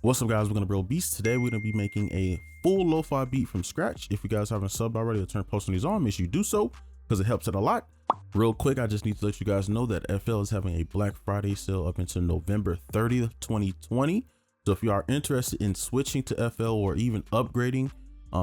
What's up, guys? We're gonna build beats. Today we're gonna be making a full lo-fi beat from scratch. If you guys haven't subbed already or turned post notifications on, make sure you do so because it helps it a lot. Real quick, I just need to let you guys know that FL is having a Black Friday sale up until November 30th, 2020. So if you are interested in switching to FL or even upgrading,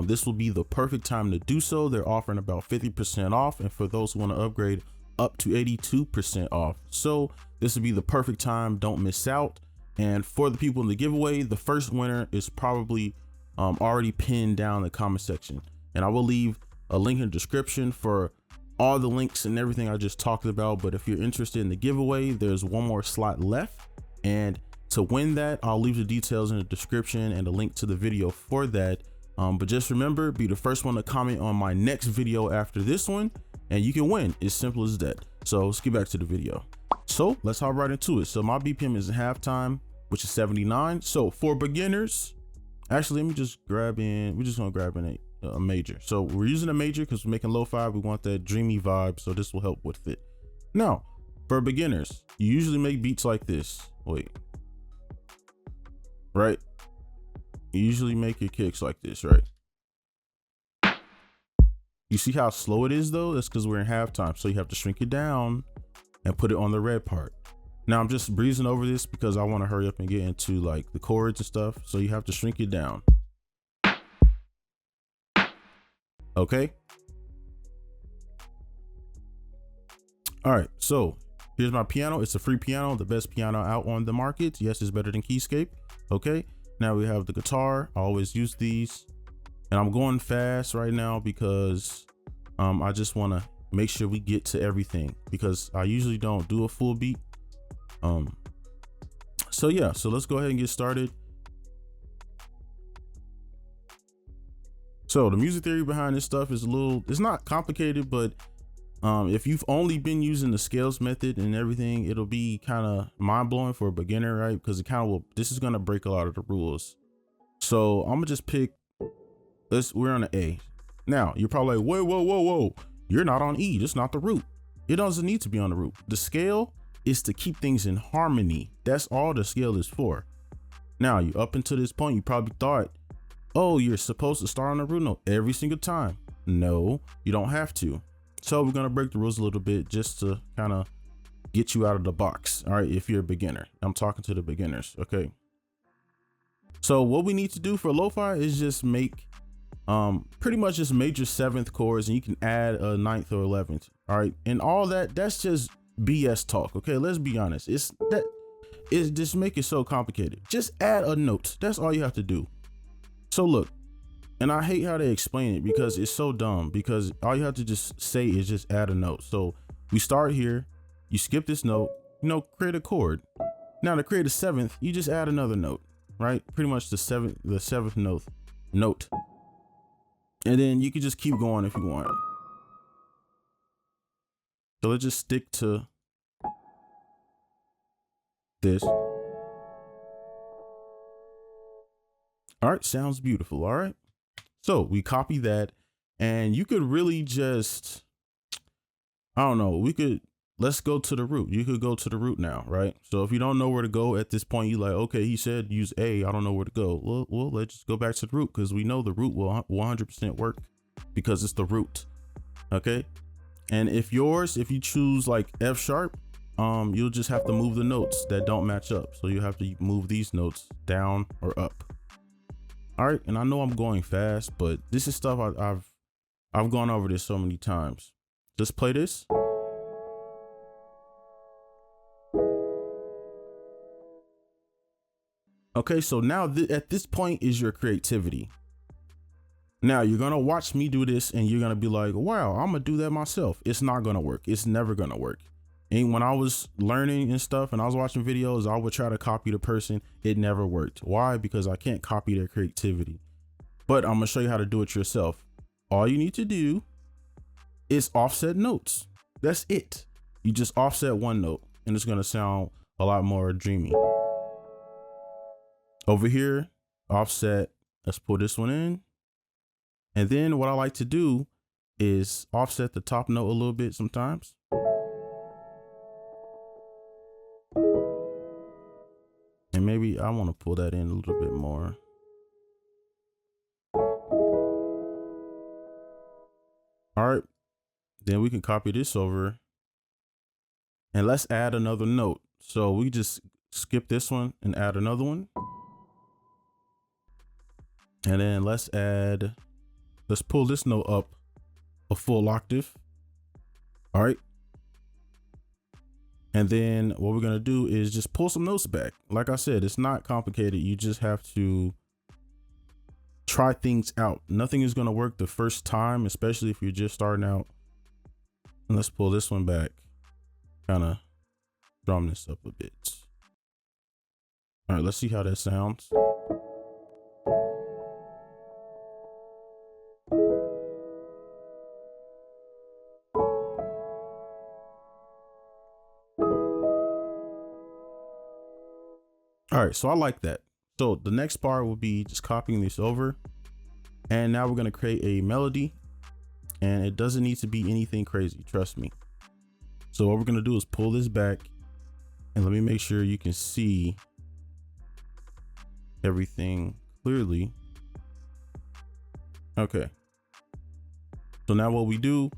this will be the perfect time to do so. They're offering about 50% off, and for those who want to upgrade, up to 82% off. So this would be the perfect time. Don't miss out. And for the people in the giveaway, the first winner is probably already pinned down in the comment section. And I will leave a link in the description for all the links and everything I just talked about. But if you're interested in the giveaway, there's one more slot left. And to win that, I'll leave the details in the description and a link to the video for that. But just remember, be the first one to comment on my next video after this one, and you can win. It's simple as that. So let's get back to the video. So let's hop right into it. So my BPM is halftime, which is 79. So for beginners, actually, let me just grab in, we're just gonna grab in a major. So we're using a major because we're making lo-fi. We want that dreamy vibe, so this will help with it. Now, for beginners, you usually make beats like this. Wait, right? You usually make your kicks like this, right? You see how slow it is though? That's because we're in halftime. So you have to shrink it down and put it on the red part. Now I'm just breezing over this because I want to hurry up and get into like the chords and stuff. So you have to shrink it down. Okay. All right. So here's my piano. It's a free piano, the best piano out on the market. Yes, it's better than Keyscape. Okay. Now we have the guitar. I always use these, and I'm going fast right now because I just want to make sure we get to everything because I usually don't do a full beat. So yeah, so let's go ahead and get started. So the music theory behind this stuff is it's not complicated, but if you've only been using the scales method and everything, it'll be kind of mind-blowing for a beginner, right? Because this is gonna break a lot of the rules. So I'm gonna just pick, we're on an A. Now you're probably like, whoa, you're not on E, that's not the root. It doesn't need to be on the root. The scale is to keep things in harmony. That's all the scale is for. Now you up until this point, you probably thought, oh, you're supposed to start on the root note every single time. No, you don't have to. So we're gonna break the rules a little bit just to kind of get you out of the box. All right, if you're a beginner, I'm talking to the beginners. Okay. So what we need to do for lo-fi is just make pretty much just major 7th chords, and you can add a 9th or 11th. All right, and all that's just BS talk. Okay, let's be honest. It's just make it so complicated. Just add a note. That's all you have to do. So look, and I hate how they explain it because it's so dumb, because all you have to just say is just add a note. So we start here, you skip this note, create a chord. Now to create a 7th, you just add another note, right? Pretty much the 7th note. And then you can just keep going if you want. So let's just stick to this. All right, sounds beautiful. All right. So we copy that, and you could really just, I don't know, let's go to the root. You could go to the root now, right? So if you don't know where to go at this point, you like, okay, he said use A, I don't know where to go. Well, let's just go back to the root because we know the root will 100% work because it's the root. Okay. And if you choose like F sharp, you'll just have to move the notes that don't match up. So you have to move these notes down or up. All right, and I know I'm going fast, but this is stuff I've gone over this so many times. Just play this. Okay, so now at this point is your creativity. Now you're gonna watch me do this and you're gonna be like, wow, I'm gonna do that myself. It's not gonna work. It's never gonna work. And when I was learning and stuff and I was watching videos, I would try to copy the person. It never worked. Why? Because I can't copy their creativity. But I'm gonna show you how to do it yourself. All you need to do is offset notes. That's it. You just offset one note and it's gonna sound a lot more dreamy. Over here, offset, let's pull this one in. And then what I like to do is offset the top note a little bit sometimes. And maybe I want to pull that in a little bit more. All right, then we can copy this over and let's add another note. So we just skip this one and add another one. And then let's pull this note up a full octave. All right. And then what we're going to do is just pull some notes back. Like I said, it's not complicated. You just have to try things out. Nothing is going to work the first time, especially if you're just starting out. And let's pull this one back, kind of drum this up a bit. All right, let's see how that sounds. All right, so I like that. So the next part will be just copying this over. And now we're going to create a melody, and it doesn't need to be anything crazy. Trust me. So what we're going to do is pull this back, and let me make sure you can see everything clearly. Okay. So now what we do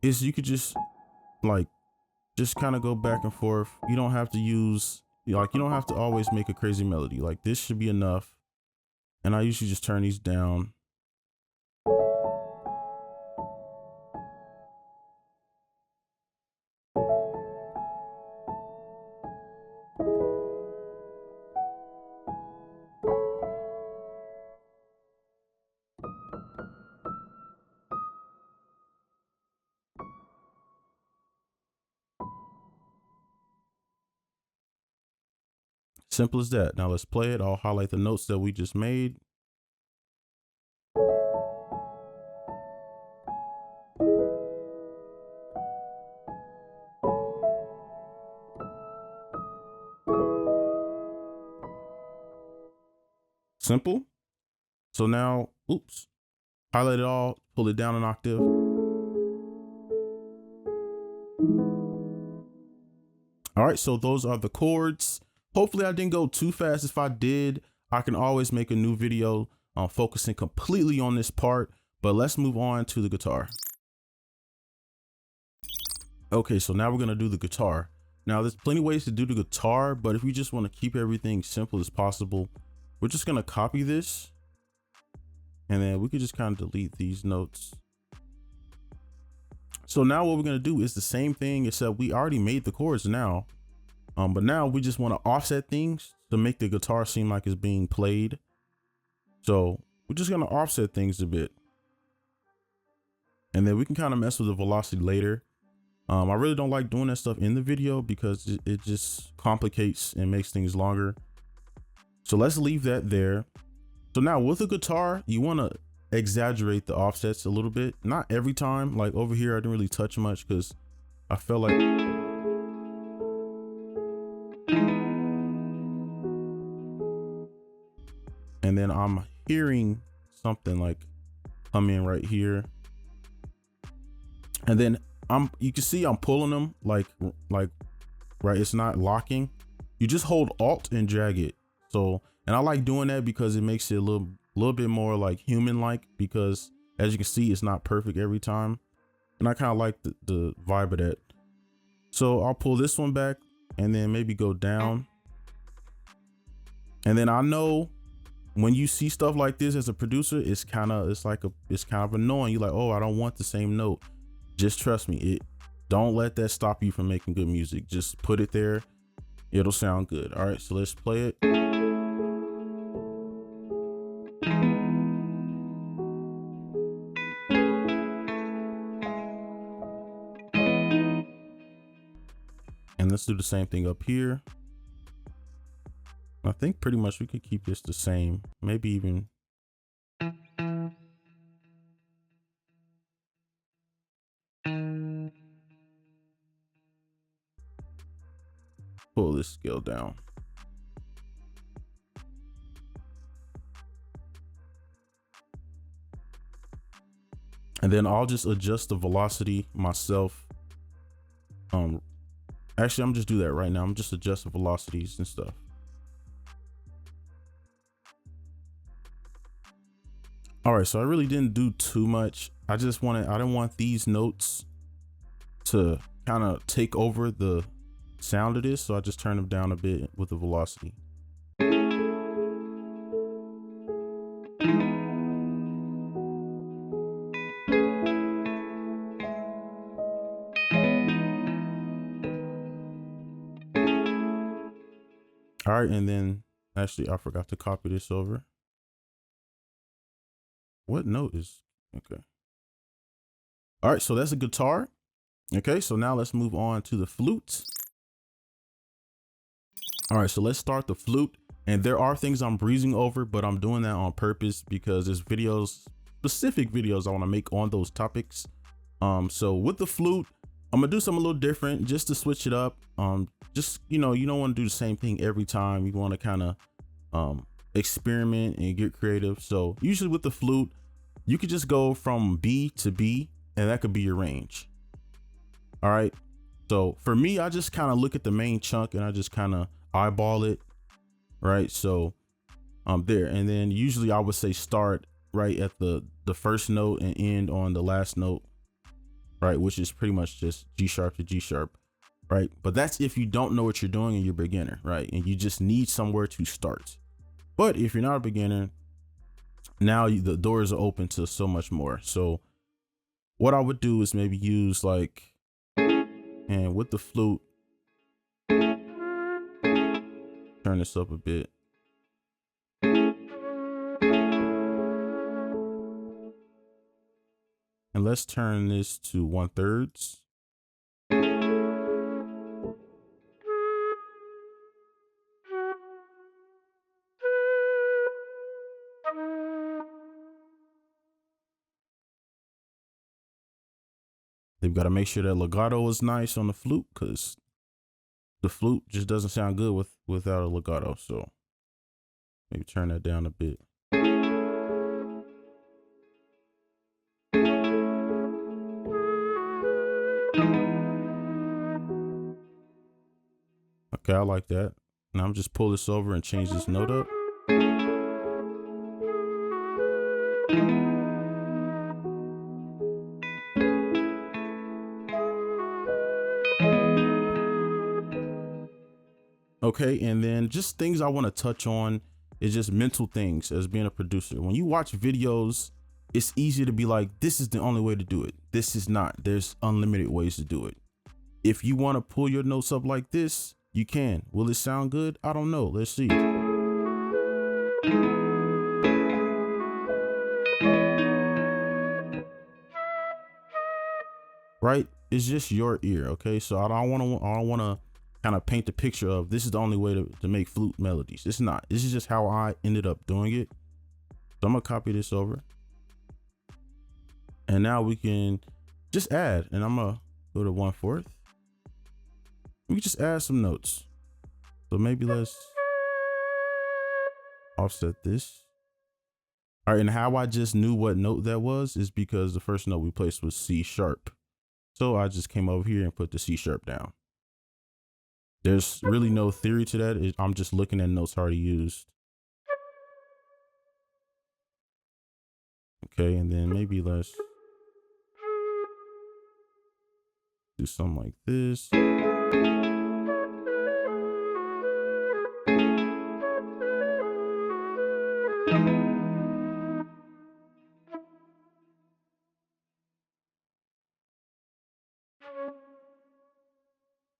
is you could just kind of go back and forth. You don't have to use, you don't have to always make a crazy melody. Like this should be enough. And I usually just turn these down. Simple as that. Now let's play it. I'll highlight the notes that we just made. Simple. So now, oops, highlight it all, pull it down an octave. All right, so those are the chords. Hopefully I didn't go too fast. If I did, I can always make a new video focusing completely on this part, but let's move on to the guitar. Okay, so now we're gonna do the guitar. Now there's plenty of ways to do the guitar, but if we just wanna keep everything simple as possible, we're just gonna copy this, and then we could just kind of delete these notes. So now what we're gonna do is the same thing, except we already made the chords now. But now we just want to offset things to make the guitar seem like it's being played. So we're just going to offset things a bit. And then we can kind of mess with the velocity later. I really don't like doing that stuff in the video because it just complicates and makes things longer. So let's leave that there. So now with the guitar, you want to exaggerate the offsets a little bit. Not every time. Like over here, I didn't really touch much because I felt like... And then I'm hearing something like come in right here. And then you can see I'm pulling them like, right. It's not locking. You just hold Alt and drag it. So, and I like doing that because it makes it a little bit more like human-like, because as you can see, it's not perfect every time. And I kind of like the vibe of that. So I'll pull this one back and then maybe go down. And then I know, when you see stuff like this as a producer, it's kind of annoying. You're like, oh, I don't want the same note. Just trust me. Don't let that stop you from making good music. Just put it there. It'll sound good. All right, so let's play it. And let's do the same thing up here. I think pretty much we could keep this the same, maybe even. Pull this scale down. And then I'll just adjust the velocity myself. Actually, I'm just do that right now. I'm just adjust the velocities and stuff. All right, so I really didn't do too much. I didn't want these notes to kind of take over the sound of this, so I just turned them down a bit with the velocity. All right, and then actually I forgot to copy this over. What note is okay? All right, so that's a guitar. Okay, so now let's move on to the flute. All right, so let's start the flute. And there are things I'm breezing over, but I'm doing that on purpose because there's videos, specific videos I want to make on those topics. So with the flute, I'm gonna do something a little different just to switch it up. Just, you don't want to do the same thing every time. You want to kind of experiment and get creative. So usually with the flute, you could just go from B to B, and that could be your range. All right. So for me, I just kind of look at the main chunk and I just kind of eyeball it. Right. So there. And then usually I would say start right at the first note and end on the last note. Right. Which is pretty much just G sharp to G sharp. Right. But that's if you don't know what you're doing and you're a beginner. Right. And you just need somewhere to start. But if you're not a beginner, now the doors are open to so much more. So what I would do is maybe use like, and with the flute, turn this up a bit. And let's turn this to 1/3. They've got to make sure that legato is nice on the flute, because the flute just doesn't sound good without a legato. So maybe turn that down a bit. Okay, I like that. Now I'm just pull this over and change this note up. Okay, and then just things I want to touch on is just mental things as being a producer. When you watch videos, it's easy to be like, this is the only way to do it. This is not. There's unlimited ways to do it. If you want to pull your notes up like this, you can. Will it sound good? I don't know. Let's see. Right? It's just your ear. Okay. So I don't want to kind of paint the picture of this is the only way to make flute melodies. It's not. This is just how I ended up doing it. So I'm going to copy this over. And now we can just add, and I'm going to go to 1/4. We can just add some notes. So maybe let's offset this. All right, and how I just knew what note that was is because the first note we placed was C sharp. So I just came over here and put the C sharp down. There's really no theory to that. I'm just looking at notes already used. Okay, and then maybe let's do something like this.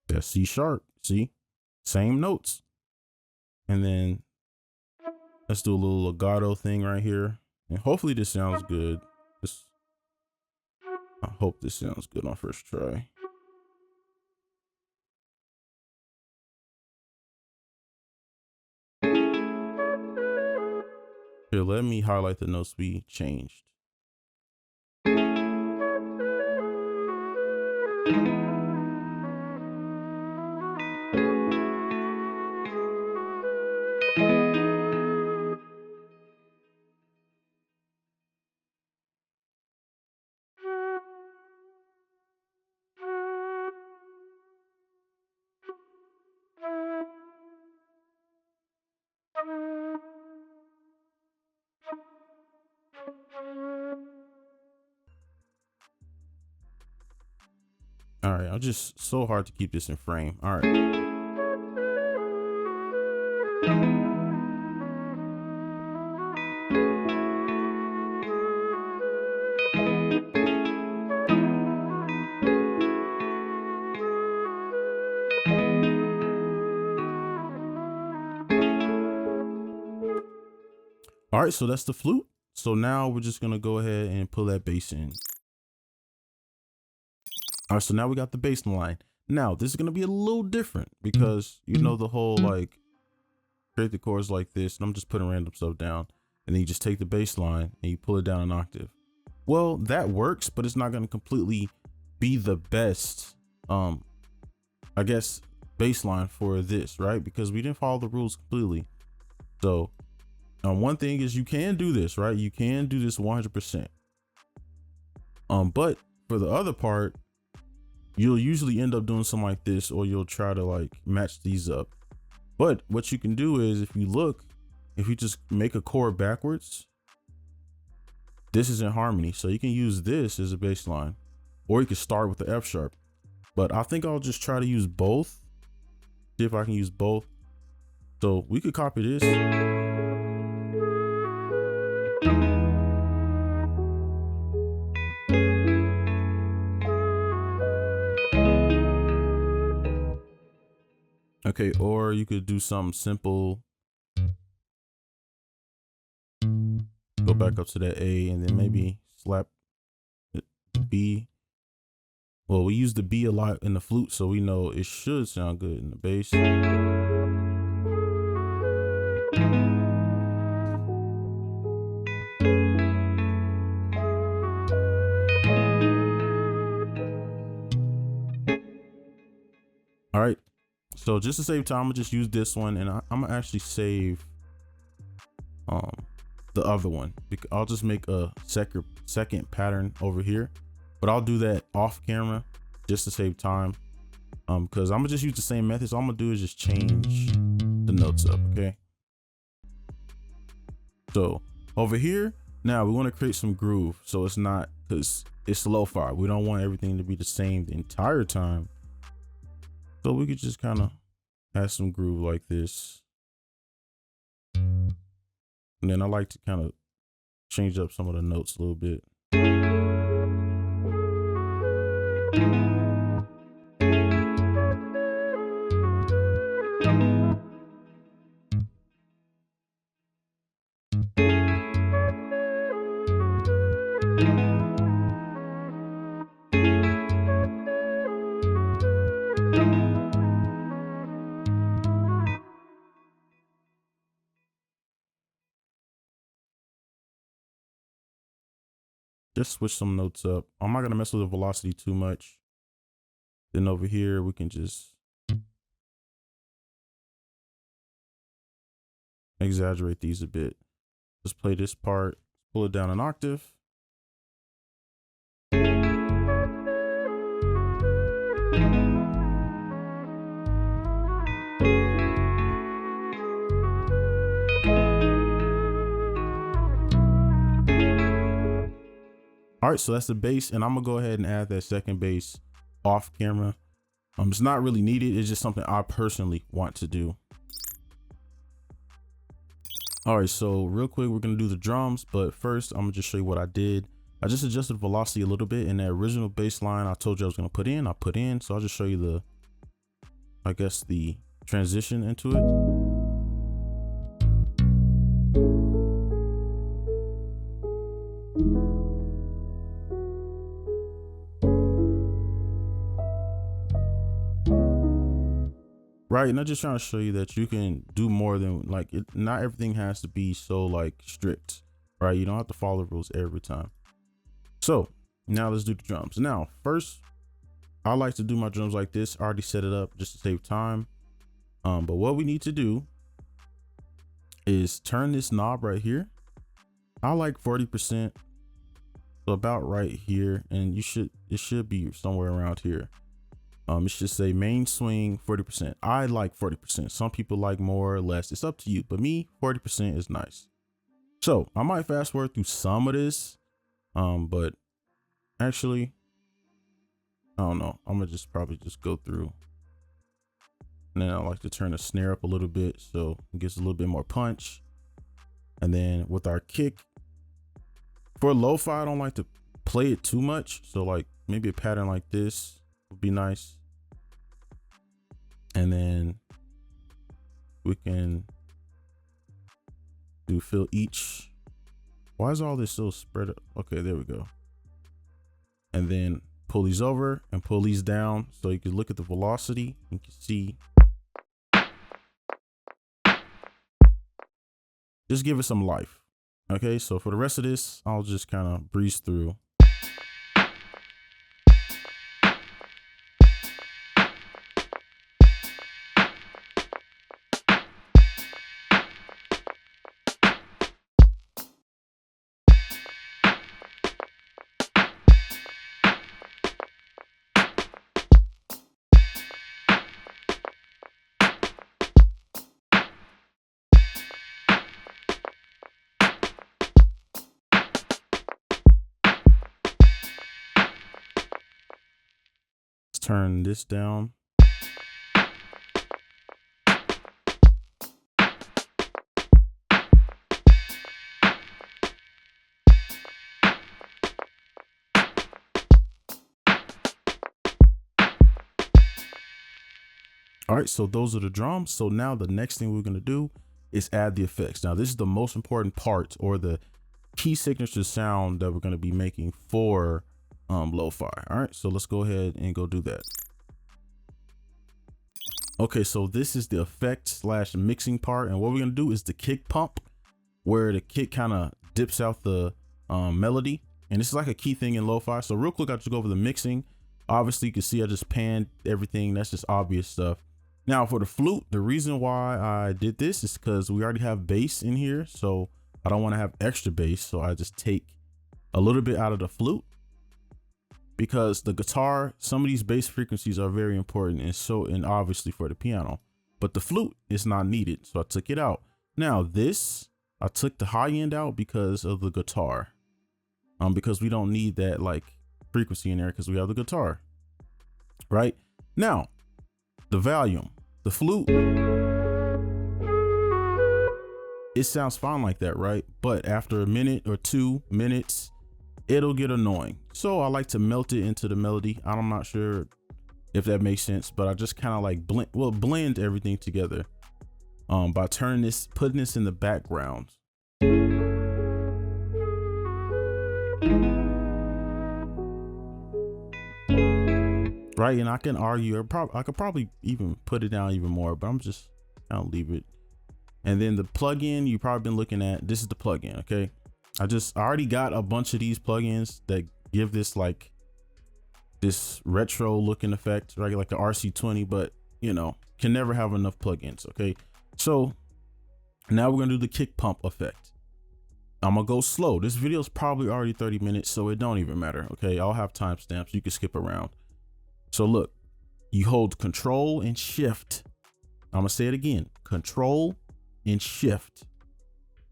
That's C sharp. See, same notes. And then let's do a little legato thing right here. And hopefully this sounds good. I hope this sounds good on first try. Here, let me highlight the notes we changed. All right, I'm just so hard to keep this in frame. All right. All right, so that's the flute. So now we're just gonna go ahead and pull that bass in. All right, so now we got the bass line. Now this is gonna be a little different because you know the whole like create the chords like this, and I'm just putting random stuff down, and then you just take the bass line and you pull it down an octave. Well, that works, but it's not gonna completely be the best, I guess, bass line for this, right? Because we didn't follow the rules completely. So one thing is you can do this, right? You can do this 100%. But for the other part, you'll usually end up doing something like this, or you'll try to like match these up. But what you can do is if you just make a chord backwards, this is in harmony. So you can use this as a bass line, or you can start with the F sharp. But I think I'll just try to use both. See if I can use both. So we could copy this. Okay, or you could do something simple. Go back up to that A and then maybe slap the B. Well, we use the B a lot in the flute, so we know it should sound good in the bass. All right, so just to save time, I'm gonna just use this one, and I'm gonna actually save the other one. I'll just make a second pattern over here, but I'll do that off camera just to save time, because I'm gonna just use the same method. So all I'm gonna do is just change the notes up. Okay, so over here now we want to create some groove, so it's not, because it's lo-fi, we don't want everything to be the same the entire time. So we could just kind of add some groove like this. And then I like to kind of change up some of the notes a little bit. Just switch some notes up. I'm not gonna mess with the velocity too much. Then over here, we can just exaggerate these a bit. Just play this part, pull it down an octave. All right, so that's the bass, and I'm gonna go ahead and add that second bass off camera. It's not really needed, it's just something I personally want to do. All right, so real quick, we're gonna do the drums, but first I'm gonna just show you what I did. I just adjusted velocity a little bit, and the original bass line I told you I was gonna put in, I put in. So I'll just show you the, I guess, the transition into it. Right, and I'm just trying to show you that you can do more than like it. Not everything has to be so like strict, right? You don't have to follow the rules every time. So now let's do the drums. Now, first, I like to do my drums like this. I already set it up just to save time. But what we need to do is turn this knob right here. I like 40%, so about right here, and it should be somewhere around here. It should say main swing 40%. I like 40%. Some people like more or less. It's up to you. But me, 40% is nice. So I might fast forward through some of this. But actually, I don't know. I'm gonna just probably just go through. And then I like to turn the snare up a little bit so it gives a little bit more punch. And then with our kick, for lo-fi, I don't like to play it too much. So like maybe a pattern like this would be nice. And then we can do fill each. Why is all this so spread up? Okay, there we go. And then pull these over and pull these down so you can look at the velocity. You can see. Just give it some life. Okay, so for the rest of this, I'll just kind of breeze through. Turn this down. All right, so those are the drums. So now the next thing we're gonna do is add the effects. Now this is the most important part, or the key signature sound that we're gonna be making for lo-fi. All right, so let's go ahead and go do that. Okay, so this is the effect / mixing part, and what we're gonna do is the kick pump, where the kick kind of dips out the melody, and this is like a key thing in lo-fi. So real quick, I'll just go over the mixing. Obviously you can see I just panned everything. That's just obvious stuff. Now for the flute, the reason why I did this is because we already have bass in here, so I don't want to have extra bass, so I just take a little bit out of the flute. Because the guitar, some of these bass frequencies are very important, and obviously for the piano, but the flute is not needed, so I took it out. Now this, I took the high end out because of the guitar, because we don't need that like frequency in there because we have the guitar. Right now, the volume, the flute, it sounds fine like that, right? But after a minute or 2 minutes, it'll get annoying. So I like to melt it into the melody. I'm not sure if that makes sense, but I just kind of like blend everything together by putting this in the background. Right, and I can argue, I could probably even put it down even more, but I'll leave it. And then the plugin you've probably been looking at, this is the plugin, okay? I already got a bunch of these plugins that give this like this retro looking effect, right? Like the RC20, but you know, can never have enough plugins. Okay. So now we're going to do the kick pump effect. I'm gonna go slow. This video is probably already 30 minutes, so it don't even matter. Okay. I'll have timestamps. You can skip around. So look, you hold Control and Shift. I'm gonna say it again. Control and Shift.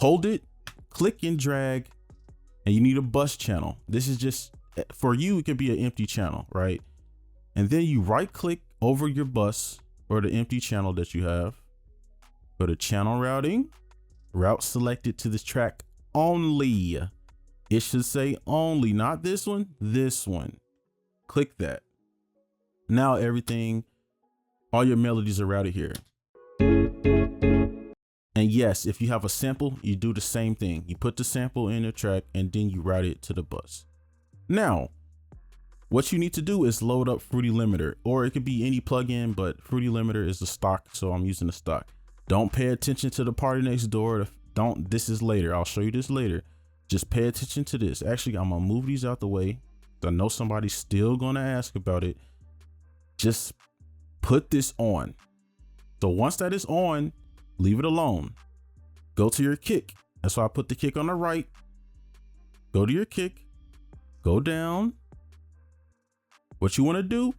Hold it. Click and drag, and you need a bus channel. This is just for you, it could be an empty channel, right? And then you right click over your bus or the empty channel that you have. Go to channel routing, route selected to this track only. It should say only, not this one, this one. Click that. Now everything, all your melodies are routed here. And yes, if you have a sample, you do the same thing. You put the sample in the track and then you route it to the bus. Now, what you need to do is load up Fruity Limiter, or it could be any plugin, but Fruity Limiter is the stock, so I'm using the stock. Don't pay attention to the party next door. This is later. I'll show you this later. Just pay attention to this. Actually, I'm gonna move these out the way. I know somebody's still gonna ask about it. Just put this on. So once that is on, leave it alone. Go to your kick. That's why I put the kick on the right. Go to your kick. Go down. What you want to do,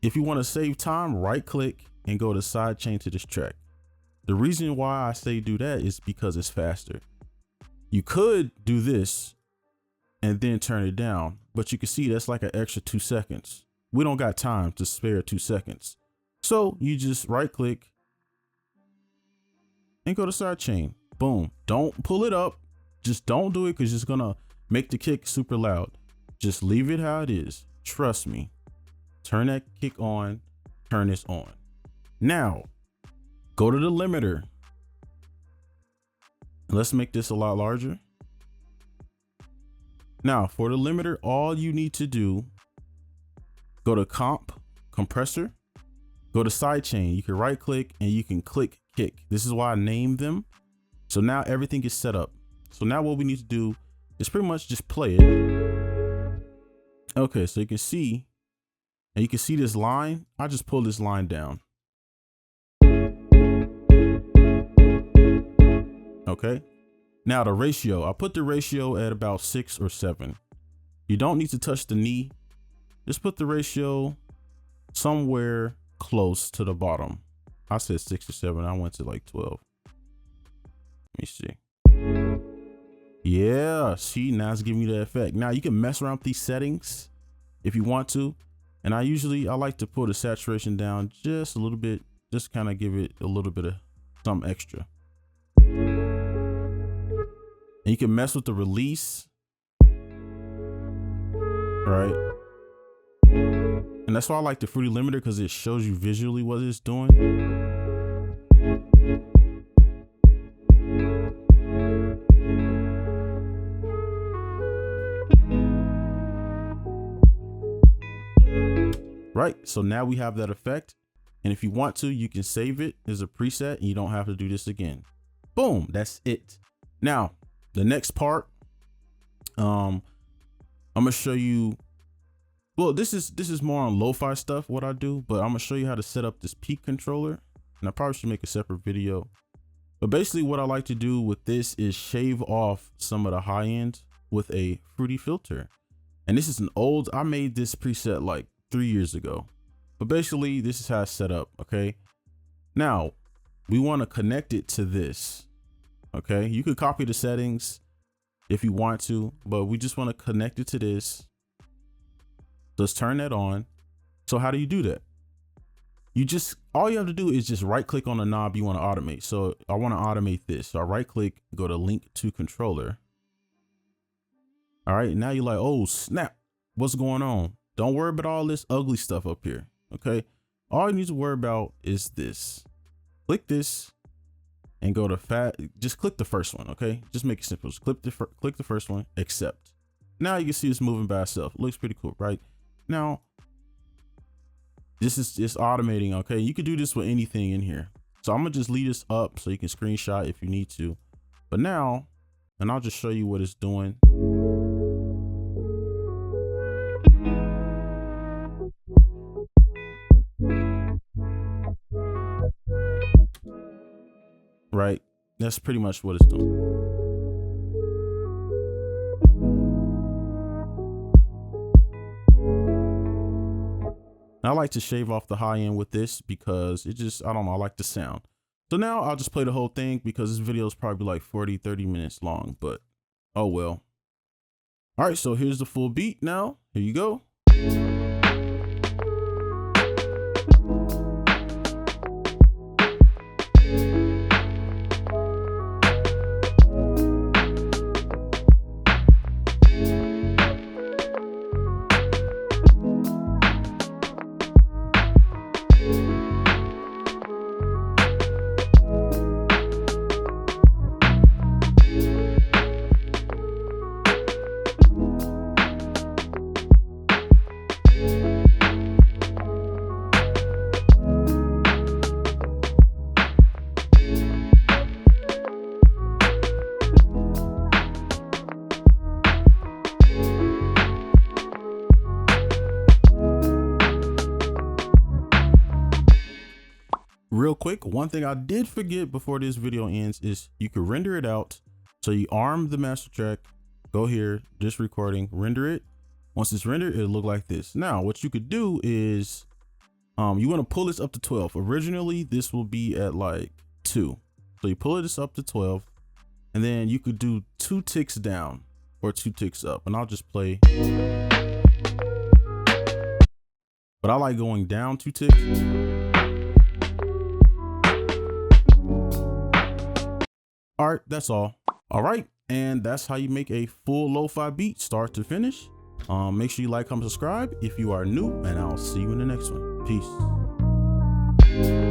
if you want to save time, right click and go to side chain to this track. The reason why I say do that is because it's faster. You could do this and then turn it down, but you can see that's like an extra 2 seconds. we don't got time to spare 2 seconds. So you just right click and go to sidechain. Boom. Don't pull it up. Just don't do it because it's gonna make the kick super loud. Just leave it how it is. Trust me. Turn that kick on, turn this on. Now, go to the limiter. Let's make this a lot larger. Now, for the limiter, all you need to do, go to compressor, go to sidechain. You can right click and you can click kick. This is why I named them. So now everything is set up. So now what we need to do is pretty much just play it. Okay, so you can see, and you can see this line. I just pull this line down. Okay. Now the ratio, I put the ratio at about 6 or 7. You don't need to touch the knee. Just put the ratio somewhere close to the bottom. I said 6 or 7. I went to like 12. Let me see. Yeah, see, now it's giving you the effect. Now you can mess around with these settings if you want to. And I like to put the saturation down just a little bit, just kind of give it a little bit of some extra. And you can mess with the release, right? And that's why I like the Fruity limiter, because it shows you visually what it's doing. Right, so now we have that effect. And if you want to, you can save it as a preset and you don't have to do this again. Boom, that's it. Now, the next part, I'm gonna show you, well, this is more on lo-fi stuff, what I do, but I'm gonna show you how to set up this peak controller. And I probably should make a separate video. But basically what I like to do with this is shave off some of the high end with a Fruity filter. And this is I made this preset like 3 years ago. But basically this is how it's set up, okay? Now, we wanna connect it to this. Okay, you could copy the settings if you want to, but we just want to connect it to this. Let's turn that on. So how do you do that? All you have to do is just right click on the knob you want to automate. So I want to automate this. So I right click, go to link to controller. All right, now you're like, oh snap, what's going on? Don't worry about all this ugly stuff up here. Okay, all you need to worry about is this. Click this. And go to just click the first one, okay? Just make it simple. Just click the first one, accept. Now you can see it's moving by itself. It looks pretty cool, right? Now, this is just automating, okay? You could do this with anything in here. So I'm gonna just leave this up so you can screenshot if you need to. But now, and I'll just show you what it's doing. Right, that's pretty much what it's doing. I like to shave off the high end with this because it just, I don't know, I like the sound. So now I'll just play the whole thing because this video is probably like 40-30 minutes long, but oh well. All right, so here's the full beat now. Here you go. Real quick, one thing I did forget before this video ends is you can render it out. So you arm the master track, go here, this recording, render it. Once it's rendered, it'll look like this. Now, what you could do is you want to pull this up to 12. Originally, this will be at like 2. So you pull this up to 12, and then you could do 2 ticks down or 2 ticks up. And I'll just play. but I like going down 2 ticks. All right, that's all. All right, and that's how you make a full lo-fi beat start to finish. Make sure you like, comment, subscribe if you are new, and I'll see you in the next one. Peace.